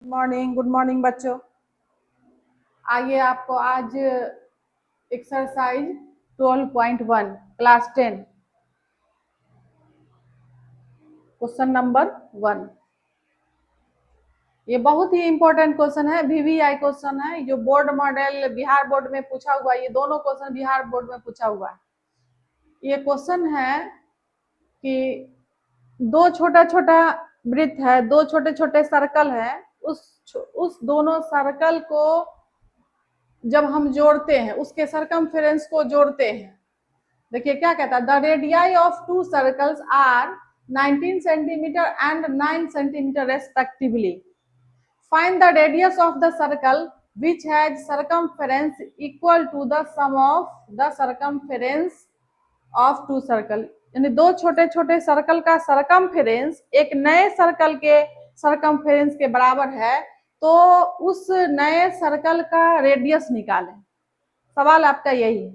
Morning, good morning बच्चों। आइए आपको आज एक्सरसाइज 12.1 क्लास 10 क्वेश्चन नंबर 1। ये बहुत ही इंपॉर्टेंट क्वेश्चन है, वीवीआई क्वेश्चन है जो बोर्ड मॉडल बिहार बोर्ड में पूछा हुआ है। ये दोनों क्वेश्चन बिहार बोर्ड में पूछा हुआ है। ये क्वेश्चन है कि दो छोटा छोटा वृत्त है, दो छोटे छोटे सर्कल है, उस दोनों सर्कल को जब हम जोड़ते हैं, उसके सरकमफेरेंस को जोड़ते हैं। देखिए क्या कहता है, the radii of two circles are 19 centimetre and 9 centimetre respectively. Find the radius of the circle which has circumference equal to the sum of the circumference of two circle। यानी दो छोटे छोटे सर्कल का सरकमफेरेंस एक नए circle के circumference के बराबर है, तो उस नए सर्कल का रेडियस निकालें। सवाल आपका यही है।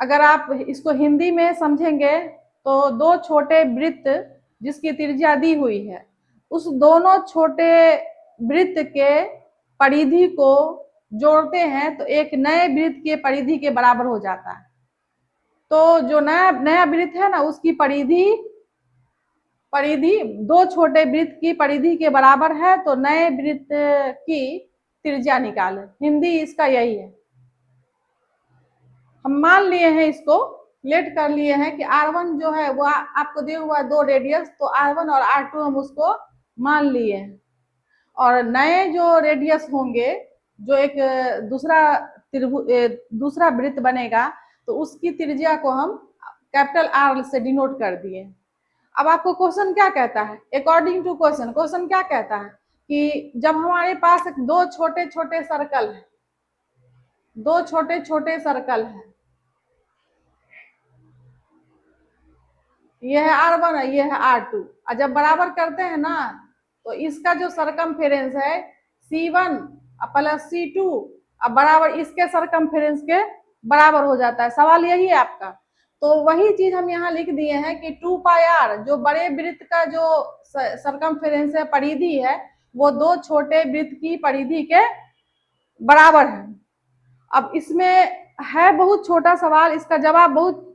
अगर आप इसको हिंदी में समझेंगे तो दो छोटे वृत्त जिसकी त्रिज्या दी हुई है, उस दोनों छोटे वृत्त के परिधि को जोड़ते हैं तो एक नए वृत्त के परिधि के बराबर हो जाता है। तो जो नया नया वृत्त है ना, उसकी परिधि दो छोटे वृत्त की परिधि के बराबर है, तो नए वृत्त की त्रिज्या निकालें। हिंदी इसका यही है। हम मान लिए हैं, इसको लेट कर लिए हैं कि R1 जो है वो आपको दिया हुआ है दो रेडियस, तो R1 और R2 हम उसको मान लिए हैं। और नए जो रेडियस होंगे, जो एक दूसरा वृत्त बनेगा, तो उसकी त्रिज्या को हम कैपिटल R से डिनोट कर दिए। अब आपको क्वेश्चन क्या कहता है, अकॉर्डिंग टू क्वेश्चन क्या कहता है कि जब हमारे पास दो छोटे छोटे सर्कल है, दो छोटे छोटे सर्कल है, ये है R1 है, ये है R2, और जब बराबर करते हैं ना, तो इसका जो सरकमफेरेंस है C1 प्लस C2 अब बराबर इसके सरकमफेरेंस के बराबर हो जाता है। सवाल यही है आपका। तो वही चीज हम यहाँ लिख दिए हैं कि 2 पाई r जो बड़े वृत्त का जो सरकमफेरेंस है, परिधि है, वो दो छोटे वृत्त की परिधि के बराबर है। अब इसमें है बहुत छोटा सवाल, इसका जवाब बहुत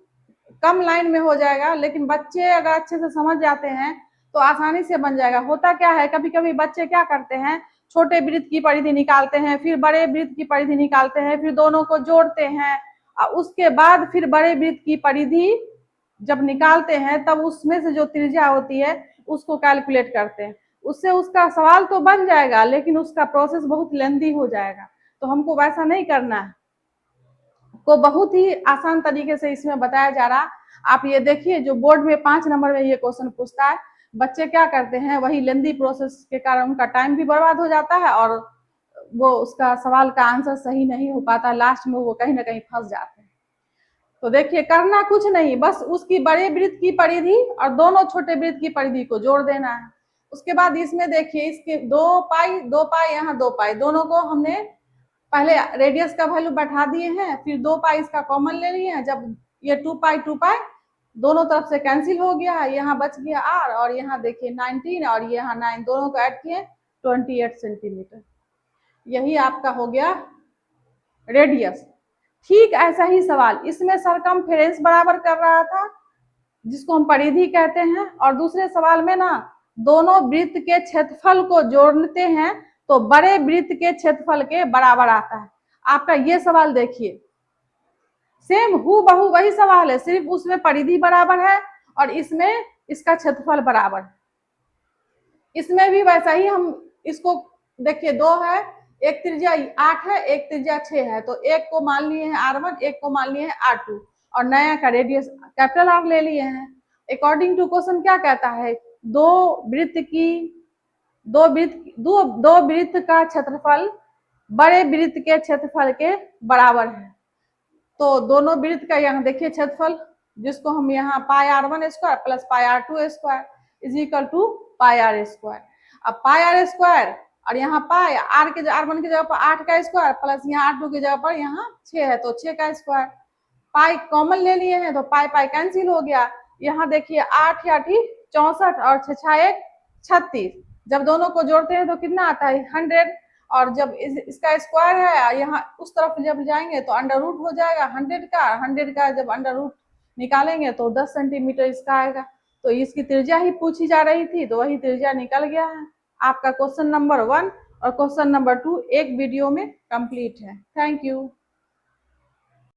कम लाइन में हो जाएगा, लेकिन बच्चे अगर अच्छे से समझ जाते हैं तो आसानी से बन जाएगा। होता क्या है, कभी कभी बच्चे क्या करते हैं, छोटे वृत्त की परिधि निकालते हैं, फिर बड़े वृत्त की परिधि निकालते हैं, फिर दोनों को जोड़ते हैं, और उसके बाद फिर बड़े वृत्त की परिधि जब निकालते हैं तब उसमें से जो त्रिज्या होती है उसको कैलकुलेट करते हैं। उससे उसका सवाल तो बन जाएगा, लेकिन उसका प्रोसेस बहुत लेंदी हो जाएगा। तो हमको वैसा नहीं करना है, को बहुत ही आसान तरीके से इसमें बताया जा रहा। आप ये देखिए, जो बोर्ड में 5 नंबर में ये क्वेश्चन पूछता है, बच्चे क्या करते हैं, वही लेंदी प्रोसेस के कारण उनका टाइम भी बर्बाद हो जाता है और वो उसका सवाल का आंसर सही नहीं हो पाता, लास्ट में वो कहीं ना कहीं फंस जाते हैं। तो देखिए, करना कुछ नहीं, बस उसकी बड़े वृत्त की परिधि और दोनों छोटे वृत्त की परिधि को जोड़ देना है। उसके बाद इसमें देखिए, इसके 2 पाई यहाँ 2 पाई, दोनों को हमने पहले रेडियस का वैल्यू बैठा दिए हैं, फिर 2 पाई इसका कॉमन ले लिए हैं। जब ये 2 पाई दोनों तरफ से कैंसिल हो गया है, यहाँ बच गया r, और यहाँ देखिए 19 और यहाँ 9, दोनों को ऐड किए 28 सेंटीमीटर। यही आपका हो गया रेडियस। ठीक ऐसा ही सवाल इसमें सरकमफेरेंस बराबर कर रहा था, जिसको हम परिधि कहते हैं, और दूसरे सवाल में ना दोनों वृत्त के क्षेत्रफल को जोड़ते हैं तो बड़े वृत्त के क्षेत्रफल के बराबर आता है। आपका ये सवाल देखिए, सेम हूबहू वही सवाल है, सिर्फ उसमें परिधि बराबर है और इसमें इसका क्षेत्रफल बराबर है। इसमें भी वैसा ही हम इसको देखिए, 2 है, एक त्रिज्या 8 है, एक त्रिज्या 6 है, तो एक को मान लिए हैं R1, एक को मान लिए हैं R2, और नया का रेडियस कैपिटल R ले लिए हैं। अकॉर्डिंग टू क्वेश्चन क्या कहता है, दो वृत्त का क्षेत्रफल बड़े वृत्त के क्षेत्रफल के बराबर है। तो दोनों वृत्त का यहाँ देखिए क्षेत्रफल, जिसको हम यहाँ pi R1 square plus pi R2 square is equal to pi R square. अब पाई R स्क्वायर और यहाँ पाई R के R1 की जगह पर 8 का स्क्वायर प्लस यहाँ R2 की जगह पर यहाँ 6 है, तो 6 का स्क्वायर। पाई कॉमन ले लिए हैं तो पाई पाई कैंसिल हो गया। यहाँ देखिए 8 या 64 और 6 6 1 36, जब दोनों को जोड़ते हैं तो कितना आता है 100, और जब इसका स्क्वायर है यहाँ उस तरफ जब जाएंगे तो अंडर रूट हो जाएगा 100 का जब अंडर रूट निकालेंगे तो 10 सेंटीमीटर इसका आएगा। तो इसकी त्रिज्या ही पूछी जा रही थी तो वही त्रिज्या निकल गया है। आपका क्वेश्चन नंबर 1 और क्वेश्चन नंबर 2 एक वीडियो में कंप्लीट है। Thank you.